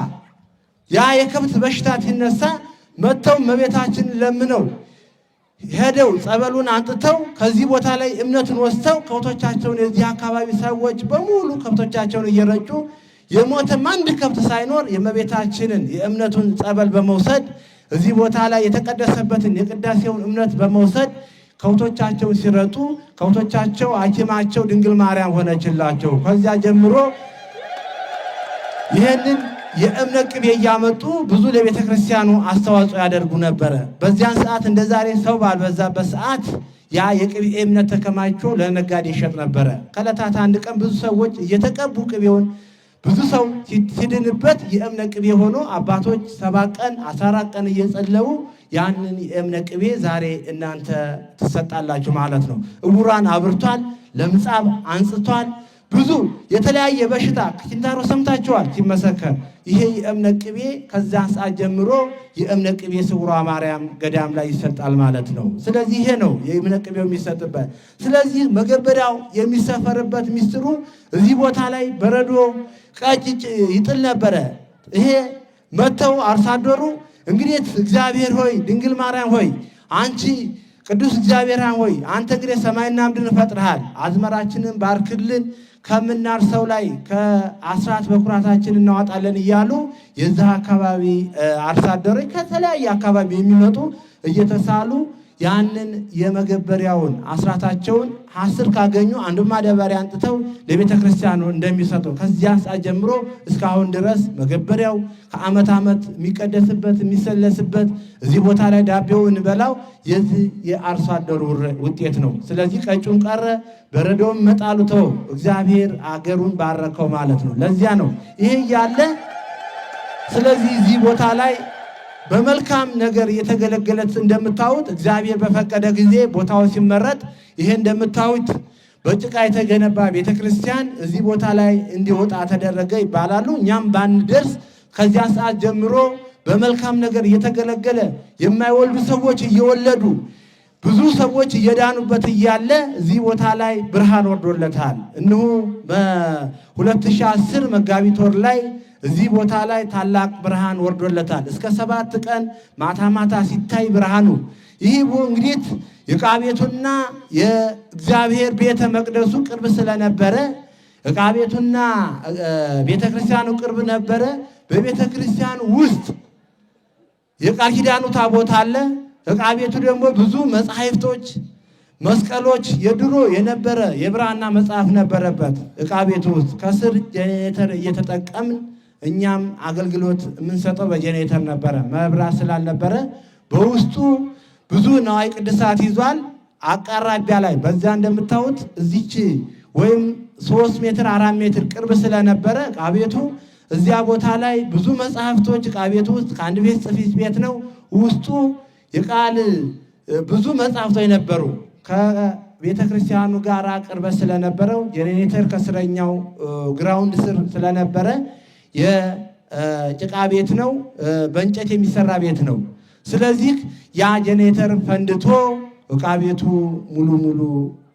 ያ የከብት በሽታ ሲነሳ መጥተው እመቤታችን ለምነው ሄደው ጸበሉን አንጥተው ከዚህ ቦታ ላይ እምነቱን ወስተው ከብቶቻቸውን የዚህ አካባቢ ሰዎች በሙሉ ከብቶቻቸውን እየረጩ የሞተም አንድ ከብት ሳይኖር የእመቤታችንን የእምነቱን ጸበል በመውሰድ እዚህ ቦታ ላይ የተቀደሰበትን የቅዳሴውን እምነት በመውሰድ ከብቶቻቸውን ሲረጡ ከብቶቻቸው ሐኪማቸው ድንግል ማርያም ሆነችላቸው። ከዚያ ጀምሮ ይህንን የእምነት ቅቤ እያመጡ ብዙ ለቤተ ክርስቲያኑ አስተዋጽኦ ያደርጉ ነበረ። በዚያን ሰዓት እንደ ዛሬ ሰው ባልበዛበት ሰዓት ያ የቅቤ እምነት ተከማችቶ ለነጋዴ ይሸጥ ነበረ። ከዕለታት አንድ ቀን ብዙ ሰዎች እየተቀቡ ቅቤውን ብዙ ሰው ሲድንበት የእምነት ቅቤ ሆኖ አባቶች 7 ቀን 14 ቀን እየጸለዩ ያንን የእምነት ቅቤ ዛሬ እናንተ ትሰጣላችሁ ማለት ነው። ዕውራን አብርቷል፣ ለምጻም አንጽቷል። ብዙ የተለያየ በሽታ ኪንታሮ ሰምታችኋል ሲመሰከር። ይሄ የእምነት ቅቤ ከዛ ሰዓት ጀምሮ የእምነት ቅቤ ስውሯ ማርያም ገዳም ላይ ይሰጣል ማለት ነው። ስለዚህ ይሄ ነው የእምነት ቅቤው የሚሰጥበት። ስለዚህ መገበዳው የሚሰፈርበት ሚስጥሩ እዚህ ቦታ ላይ በረዶ ቀጭጭ ይጥል ነበረ። ይሄ መተው አርሶ አደሩ እንግዲህ እግዚአብሔር ሆይ ድንግል ማርያም ሆይ አንቺ ቅዱስ እግዚአብሔር ሆይ አንተ እንግዲህ ሰማይና ምድርን ፈጥረሃል፣ አዝመራችንን ባርክልን፣ ከምናርሰው ላይ ከአስራት በኩራታችን እናወጣለን እያሉ የዛ አካባቢ አርሶ አደሮች ከተለያየ አካባቢ የሚመጡ እየተሳሉ ያንን የመገበሪያውን አስራታቸውን 10 ካገኙ አንዱ ማዳበሪያ አንጥተው ለቤተ ክርስቲያኑ እንደሚሰጡ ከዚያ ሰዓት ጀምሮ እስካሁን ድረስ መገበሪያው ከዓመት ዓመት የሚቀደስበት የሚሰለስበት እዚህ ቦታ ላይ ዳቤው እንበላው የዚህ የአርሶ አደሩ ውጤት ነው። ስለዚህ ቀጩን ቀረ በረዶም መጣሉ ተው እግዚአብሔር አገሩን ባረከው ማለት ነው። ለዚያ ነው ይሄ ያለ። ስለዚህ እዚህ ቦታ ላይ በመልካም ነገር የተገለገለት እንደምታዩት እግዚአብሔር በፈቀደ ጊዜ ቦታው ሲመረጥ ይሄ እንደምታዩት በጭቃ የተገነባ ቤተክርስቲያን እዚህ ቦታ ላይ እንዲወጣ ተደረገ ይባላሉ። እኛም ባንደርስ ከዚያ ሰዓት ጀምሮ በመልካም ነገር እየተገለገለ የማይወልዱ ሰዎች እየወለዱ ብዙ ሰዎች እየዳኑበት እያለ እዚህ ቦታ ላይ ብርሃን ወርዶለታል። እነሆ በ2010 መጋቢት ወር ላይ እዚህ ቦታ ላይ ታላቅ ብርሃን ወርዶለታል። እስከ 7 ቀን ማታ ማታ ሲታይ ብርሃኑ ይህ እንግዲህ ዕቃ ቤቱና የእግዚአብሔር ቤተ መቅደሱ ቅርብ ስለነበረ ዕቃ ቤቱና ቤተ ክርስቲያኑ ቅርብ ነበረ። በቤተ ክርስቲያኑ ውስጥ የቃል ኪዳኑ ታቦት አለ። ዕቃ ቤቱ ደግሞ ብዙ መጻሕፍቶች፣ መስቀሎች የድሮ የነበረ የብራና መጽሐፍ ነበረበት ዕቃ ቤቱ ውስጥ። ከስር ጄኔሬተር እየተጠቀምን እኛም አገልግሎት የምንሰጠው በጄኔሬተር ነበረ። መብራት ስላልነበረ በውስጡ ብዙ ነዋይ ቅድሳት ይዟል። አቃራቢያ ላይ በዛ እንደምታዩት እዚች ወይም 3 ሜትር 4 ሜትር ቅርብ ስለነበረ ዕቃ ቤቱ እዚያ ቦታ ላይ ብዙ መጽሐፍቶች ዕቃ ቤቱ ውስጥ ከአንድ ቤት ጽሕፈት ቤት ነው። ውስጡ የቃል ብዙ መጽሐፍቶች ነበሩ። ከቤተ ክርስቲያኑ ጋር ቅርበት ስለነበረው ጄኔሬተር ከስረኛው ግራውንድ ስር ስለነበረ የጭቃ ቤት ነው፣ በእንጨት የሚሰራ ቤት ነው። ስለዚህ ያ ጄኔሬተር ፈንድቶ ዕቃ ቤቱ ሙሉ ሙሉ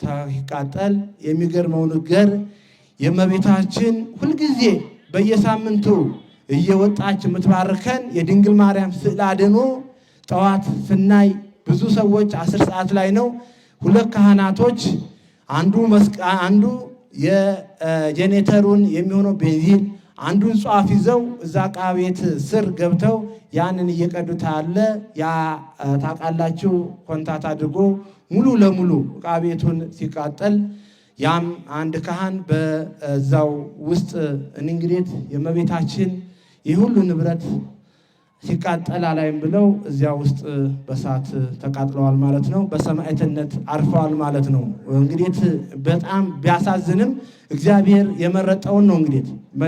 ተቃጠል። የሚገርመው ነገር የእመቤታችን ሁልጊዜ በየሳምንቱ እየወጣች የምትባርከን የድንግል ማርያም ስዕል አድኖ ጠዋት ስናይ ብዙ ሰዎች 10 ሰዓት ላይ ነው 2 ካህናቶች አንዱ የጄኔሬተሩን የሚሆነው ቤንዚን አንዱን ጧፍ ይዘው እዛ ዕቃ ቤት ስር ገብተው ያንን እየቀዱት አለ። ያ ታውቃላችሁ ኮንታት አድርጎ ሙሉ ለሙሉ ዕቃ ቤቱን ሲቃጠል ያም አንድ ካህን በዛው ውስጥ እንግዲህ የእመቤታችን የሁሉ ንብረት ሲቃጠል አላይም ብለው እዚያ ውስጥ በሳት ተቃጥለዋል ማለት ነው። በሰማዕትነት አርፈዋል ማለት ነው። እንግዲህ በጣም ቢያሳዝንም እግዚአብሔር የመረጠውን ነው። እንግዲህ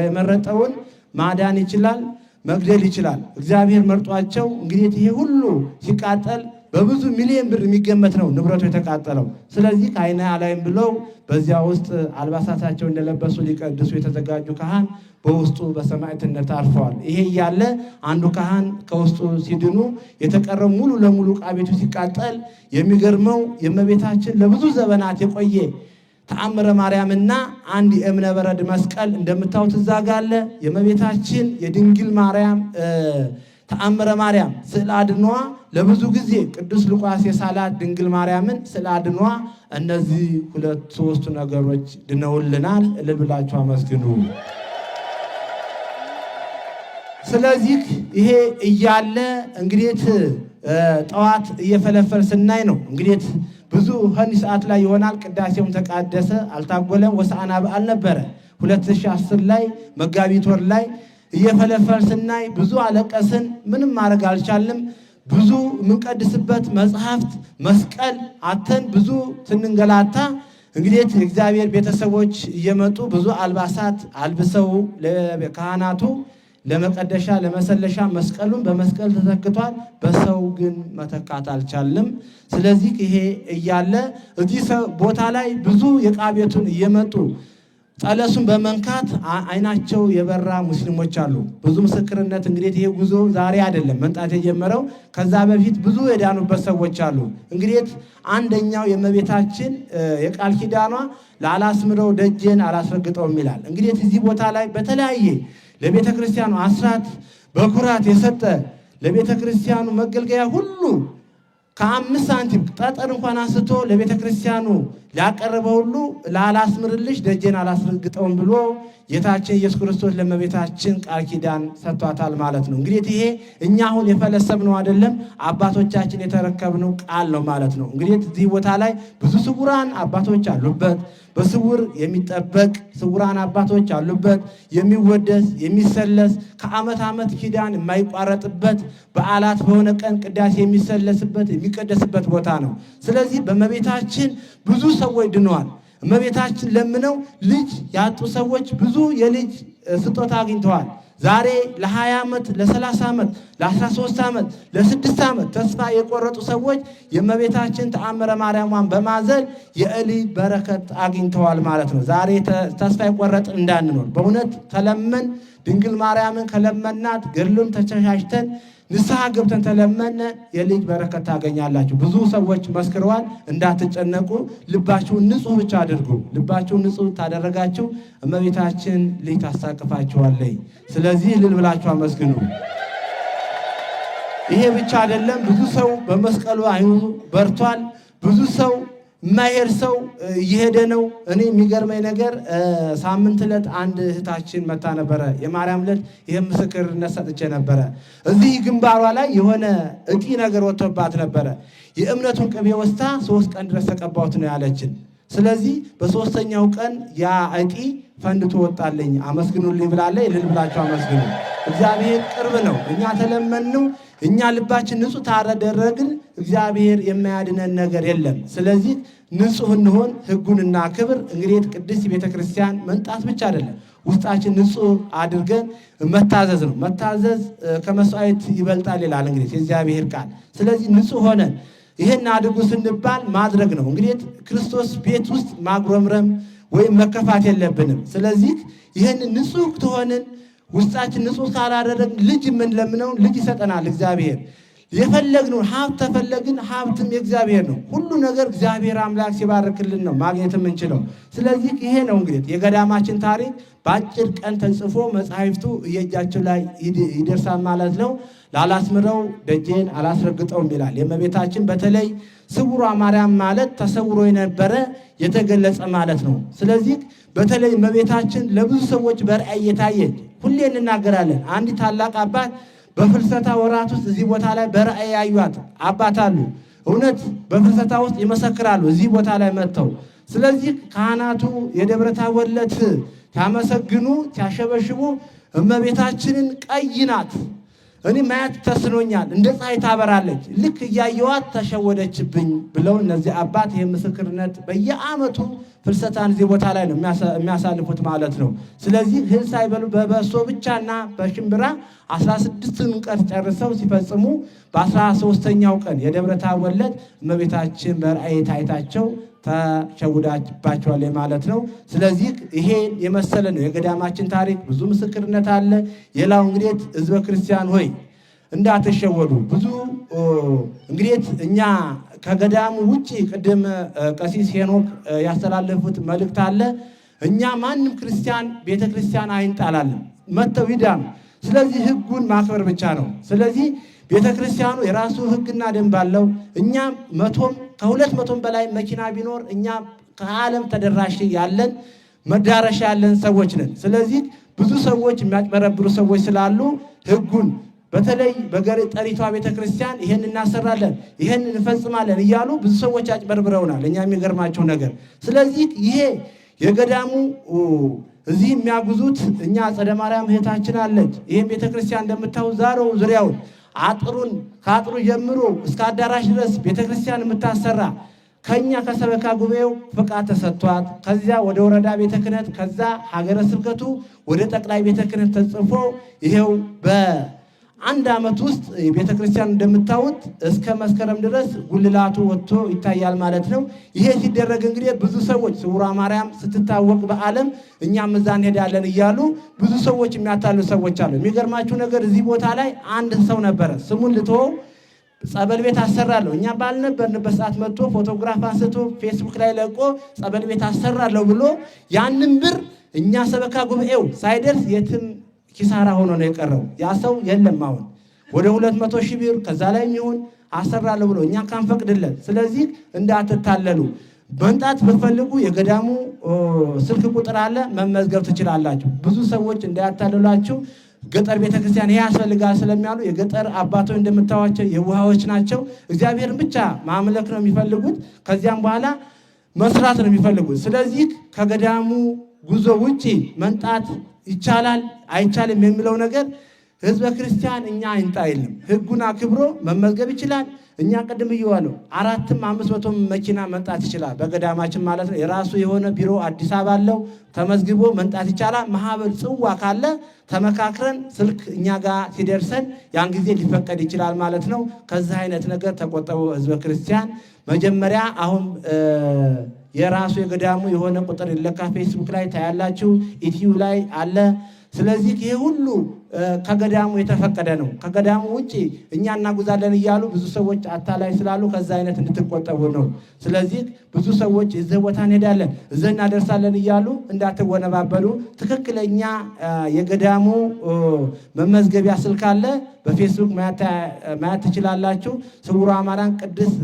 የመረጠውን ማዳን ይችላል፣ መግደል ይችላል። እግዚአብሔር መርጧቸው እንግዲህ ይሄ ሁሉ ሲቃጠል በብዙ ሚሊዮን ብር የሚገመት ነው ንብረቱ የተቃጠለው። ስለዚህ ከዓይነ አላይም ብለው በዚያ ውስጥ አልባሳታቸው እንደለበሱ ሊቀድሱ የተዘጋጁ ካህን በውስጡ በሰማዕትነት አርፈዋል። ይሄ እያለ አንዱ ካህን ከውስጡ ሲድኑ የተቀረው ሙሉ ለሙሉ ዕቃ ቤቱ ሲቃጠል የሚገርመው የእመቤታችን ለብዙ ዘመናት የቆየ ተአምረ ማርያምና አንድ የእብነ በረድ መስቀል እንደምታዩት እዛ ጋ አለ። የእመቤታችን የድንግል ማርያም ተአምረ ማርያም ስዕል አድኗ ለብዙ ጊዜ ቅዱስ ሉቃስ የሳላት ድንግል ማርያምን ስዕል አድኗ እነዚህ 2-3 ነገሮች ድነውልናል። እልል ብላችሁ አመስግኑ። ስለዚህ ይሄ እያለ እንግዲህ ጠዋት እየፈለፈል ስናይ ነው እንግዲህ ብዙ ሰዓት ላይ ይሆናል። ቅዳሴውም ተቃደሰ አልታጎለም። ወሰአና በዓል ነበረ 2010 ላይ መጋቢት ወር ላይ እየፈለፈል ስናይ ብዙ አለቀስን። ምንም ማድረግ አልቻልንም። ብዙ የምንቀድስበት መጽሐፍት መስቀል አተን ብዙ ስንንገላታ እንግዲህ የእግዚአብሔር ቤተሰቦች እየመጡ ብዙ አልባሳት አልብሰው ለካህናቱ ለመቀደሻ ለመሰለሻ መስቀሉን በመስቀል ተተክቷል። በሰው ግን መተካት አልቻልም። ስለዚህ ይሄ እያለ እዚህ ቦታ ላይ ብዙ የዕቃ ቤቱን እየመጡ ጠለሱን በመንካት አይናቸው የበራ ሙስሊሞች አሉ። ብዙ ምስክርነት እንግዲህ ይሄ ጉዞ ዛሬ አይደለም መምጣት የጀመረው፣ ከዛ በፊት ብዙ የዳኑበት ሰዎች አሉ። እንግዲህ አንደኛው የእመቤታችን የቃል ኪዳኗ ላላስምረው ደጄን አላስረግጠውም ይላል። እንግዲህ እዚህ ቦታ ላይ በተለያየ ለቤተ ክርስቲያኑ አስራት በኩራት የሰጠ ለቤተ ክርስቲያኑ መገልገያ ሁሉ ከ5 ሳንቲም ጠጠር እንኳን አንስቶ ለቤተ ክርስቲያኑ ሊያቀርበ ሁሉ ላላስምርልሽ ደጄን አላስረግጠውም ብሎ ጌታችን ኢየሱስ ክርስቶስ ለእመቤታችን ቃል ኪዳን ሰጥቷታል ማለት ነው። እንግዲህ ይሄ እኛ አሁን የፈለሰብነው አይደለም፣ አባቶቻችን የተረከብነው ቃል ነው ማለት ነው። እንግዲህ እዚህ ቦታ ላይ ብዙ ስውራን አባቶች አሉበት፣ በስውር የሚጠበቅ ስውራን አባቶች አሉበት፣ የሚወደስ የሚሰለስ ከዓመት ዓመት ኪዳን የማይቋረጥበት በዓላት በሆነ ቀን ቅዳሴ የሚሰለስበት የሚቀደስበት ቦታ ነው። ስለዚህ በእመቤታችን ብዙ ሰዎች ድነዋል። እመቤታችን ለምነው ልጅ ያጡ ሰዎች ብዙ የልጅ ስጦታ አግኝተዋል። ዛሬ ለ20 ዓመት ለ30 ዓመት ለ13 ዓመት ለ6 ዓመት ተስፋ የቆረጡ ሰዎች የእመቤታችን ተአምረ ማርያሟን በማዘል የልጅ በረከት አግኝተዋል ማለት ነው። ዛሬ ተስፋ የቆረጥ እንዳንኖር በእውነት ተለመን ድንግል ማርያምን ከለመናት ገድሉን ተሸሻሽተን ንስሐ ገብተን ተለመነ የልጅ በረከት ታገኛላችሁ። ብዙ ሰዎች መስክረዋል። እንዳትጨነቁ፣ ልባችሁን ንጹህ ብቻ አድርጉ። ልባችሁን ንጹህ ታደረጋችሁ እመቤታችን ልጅ ታሳቅፋችኋለች። ስለዚህ እልል ብላችሁ አመስግኑ። ይሄ ብቻ አይደለም፣ ብዙ ሰው በመስቀሉ አይኑ በርቷል። ብዙ ሰው የማይሄድ ሰው እየሄደ ነው። እኔ የሚገርመኝ ነገር ሳምንት ዕለት አንድ እህታችን መታ ነበረ፣ የማርያም ዕለት። ይህም ምስክርነት ሰጥቼ ነበረ። እዚህ ግንባሯ ላይ የሆነ እጢ ነገር ወጥቶባት ነበረ። የእምነቱን ቅቤ ወስታ 3 ቀን ድረስ ተቀባሁት ነው ያለችን። ስለዚህ በ3ኛው ቀን ያ እጢ ፈንድቶ ወጣልኝ። አመስግኑልኝ ብላለች። እልል ብላችሁ አመስግኑ። እግዚአብሔር ቅርብ ነው። እኛ ተለመንነው፣ እኛ ልባችን ንጹህ ታደረግን፣ እግዚአብሔር የማያድነን ነገር የለም። ስለዚህ ንጹህ እንሆን፣ ሕጉንና ክብር። እንግዲህ ቅድስት ቤተክርስቲያን መንጣት ብቻ አይደለም፣ ውስጣችን ንጹህ አድርገን መታዘዝ ነው። መታዘዝ ከመስዋዕት ይበልጣል ይላል እንግዲህ የእግዚአብሔር ቃል። ስለዚህ ንጹህ ሆነን ይሄን አድርጉ ስንባል ማድረግ ነው። እንግዲህ ክርስቶስ ቤት ውስጥ ማጉረምረም ወይም መከፋት የለብንም። ስለዚህ ይህን ንጹህ ትሆንን ውስጣችን ንጹህ ካላደረግን ልጅ የምንለምነው ልጅ ይሰጠናል እግዚአብሔር። የፈለግነው ሀብት ተፈለግን፣ ሀብትም የእግዚአብሔር ነው። ሁሉ ነገር እግዚአብሔር አምላክ ሲባርክልን ነው ማግኘት የምንችለው። ስለዚህ ይሄ ነው እንግዲህ የገዳማችን ታሪክ በአጭር ቀን ተጽፎ መጽሐፍቱ እየእጃቸው ላይ ይደርሳል ማለት ነው። ላላስምረው ደጄን አላስረግጠውም ይላል የእመቤታችን። በተለይ ስውሯ ማርያም ማለት ተሰውሮ የነበረ የተገለጸ ማለት ነው። ስለዚህ በተለይ እመቤታችን ለብዙ ሰዎች በራእይ የታየች ሁሌ እንናገራለን። አንድ ታላቅ አባት በፍልሰታ ወራት ውስጥ እዚህ ቦታ ላይ በራእይ ያዩት አባት አሉ። እውነት በፍልሰታ ውስጥ ይመሰክራሉ እዚህ ቦታ ላይ መጥተው። ስለዚህ ካህናቱ የደብረ ታቦር ዕለት ሲያመሰግኑ ሲያሸበሽቡ እመቤታችንን ቀይ ናት፣ እኔ ማየት ተስኖኛል፣ እንደ ፀሐይ ታበራለች፣ ልክ እያየዋት ተሸወደችብኝ ብለው እነዚህ አባት ይህ ምስክርነት በየዓመቱ ፍልሰታን እዚህ ቦታ ላይ ነው የሚያሳልፉት ማለት ነው። ስለዚህ እህል ሳይበሉ በበሶ ብቻና በሽምብራ 16ን ቀን ጨርሰው ሲፈጽሙ በ13ኛው ቀን የደብረ ታቦር ዕለት እመቤታችን በራእይ ታይታቸው ተሸውዳባቸዋል ማለት ነው። ስለዚህ ይሄ የመሰለ ነው የገዳማችን ታሪክ። ብዙ ምስክርነት አለ። ሌላው እንግዲህ ሕዝበ ክርስቲያን ሆይ እንዳትሸወዱ። ብዙ እንግዲህ እኛ ከገዳሙ ውጪ ቅድም ቀሲስ ሄኖክ ያስተላለፉት መልእክት አለ። እኛ ማንም ክርስቲያን ቤተክርስቲያን አይንጣላለን፣ መተው ይዳኑ። ስለዚህ ሕጉን ማክበር ብቻ ነው። ስለዚህ ቤተክርስቲያኑ የራሱ ሕግና ደንብ አለው። እኛ ከ200 በላይ መኪና ቢኖር እኛ ከዓለም ተደራሽ ያለን መዳረሻ ያለን ሰዎች ነን። ስለዚህ ብዙ ሰዎች የሚያጭበረብሩ ሰዎች ስላሉ ሕጉን በተለይ በገጠሪቷ ቤተክርስቲያን ይሄን እናሰራለን ይሄን እንፈጽማለን እያሉ ብዙ ሰዎች ያጭበርብረውናል። እኛ የሚገርማቸው ነገር ስለዚህ ይሄ የገዳሙ እዚህ የሚያጉዙት እኛ አጸደ ማርያም እህታችን አለች። ይሄን ቤተክርስቲያን እንደምታው ዛሬው ዙሪያውን አጥሩን ከአጥሩ ጀምሮ እስከ አዳራሽ ድረስ ቤተክርስቲያን የምታሰራ ከኛ ከሰበካ ጉባኤው ፍቃድ ተሰጥቷት ከዚያ ወደ ወረዳ ቤተ ክህነት ከዛ ሀገረ ስብከቱ ወደ ጠቅላይ ቤተ ክህነት ተጽፎ ይሄው በአንድ ዓመት ውስጥ ቤተክርስቲያን እንደምታዩት እስከ መስከረም ድረስ ጉልላቱ ወጥቶ ይታያል ማለት ነው። ይሄ ሲደረግ እንግዲህ ብዙ ሰዎች ስውሯ ማርያም ስትታወቅ በዓለም እኛም እዛ እንሄዳለን እያሉ ብዙ ሰዎች የሚያታሉ ሰዎች አሉ። የሚገርማችሁ ነገር እዚህ ቦታ ላይ አንድ ሰው ነበረ፣ ስሙን ልተወው፣ ጸበል ቤት አሰራለሁ እኛ ባልነበርንበት ሰዓት መጥቶ ፎቶግራፍ አንስቶ ፌስቡክ ላይ ለቆ ጸበል ቤት አሰራለሁ ብሎ ያንን ብር እኛ ሰበካ ጉባኤው ሳይደርስ የትም ኪሳራ ሆኖ ነው የቀረው። ያ ሰው የለም አሁን ወደ 200,000 ብር ከዛ ላይ የሚሆን አሰራለሁ ብሎ እኛ ካንፈቅድለት። ስለዚህ እንዳትታለሉ። መምጣት ብትፈልጉ የገዳሙ ስልክ ቁጥር አለ፣ መመዝገብ ትችላላችሁ። ብዙ ሰዎች እንዳያታልላችሁ ገጠር ቤተክርስቲያን ይሄ ያስፈልጋል ስለሚያሉ የገጠር አባቶች እንደምታዋቸው የውሃዎች ናቸው። እግዚአብሔርን ብቻ ማምለክ ነው የሚፈልጉት። ከዚያም በኋላ መስራት ነው የሚፈልጉት። ስለዚህ ከገዳሙ ጉዞ ውጪ መምጣት ይቻላል አይቻልም የሚለው ነገር ህዝበ ክርስቲያን እኛ አይንጣ የለም። ህጉን አክብሮ መመዝገብ ይችላል። እኛ ቀደም ብየዋለሁ 400-500 መኪና መምጣት ይችላል በገዳማችን ማለት ነው። የራሱ የሆነ ቢሮ አዲስ አበባ አለው። ተመዝግቦ መምጣት ይቻላል። ማህበር ጽዋ ካለ ተመካክረን ስልክ እኛ ጋር ሲደርሰን ያን ጊዜ ሊፈቀድ ይችላል ማለት ነው። ከዚህ አይነት ነገር ተቆጠቡ ህዝበ ክርስቲያን። መጀመሪያ አሁን የራሱ የገዳሙ የሆነ ቁጥር ይለካ ፌስቡክ ላይ ታያላችሁ፣ ኢቲዩ ላይ አለ። ስለዚህ ይሄ ሁሉ ከገዳሙ የተፈቀደ ነው። ከገዳሙ ውጪ እኛ እናጉዛለን እያሉ ብዙ ሰዎች አታላይ ስላሉ ከዛ አይነት እንድትቆጠቡ ነው። ስለዚህ ብዙ ሰዎች እዚህ ቦታ እንሄዳለን እዚህ እናደርሳለን እያሉ እንዳትወነባበሉ። ትክክለኛ የገዳሙ መመዝገቢያ ስልክ አለ፣ በፌስቡክ ማየት ትችላላችሁ። ስውሯ ማርያም ቅድስት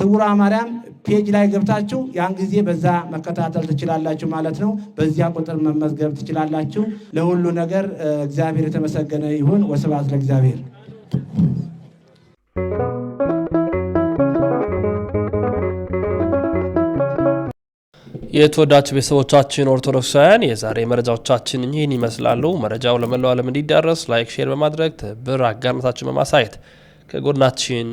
ስውሯ ማርያም ፔጅ ላይ ገብታችሁ ያን ጊዜ በዛ መከታተል ትችላላችሁ ማለት ነው። በዚያ ቁጥር መመዝገብ ትችላላችሁ። ለሁሉ ነገር እግዚአብሔር የተመሰገነ ይሁን። ወስብሐት ለእግዚአብሔር።
የተወዳጅ ቤተሰቦቻችን ኦርቶዶክሳውያን የዛሬ መረጃዎቻችን ይህን ይመስላሉ። መረጃው ለመላው ዓለም እንዲዳረስ ላይክ፣ ሼር በማድረግ ትብብር አጋርነታችን በማሳየት ከጎናችን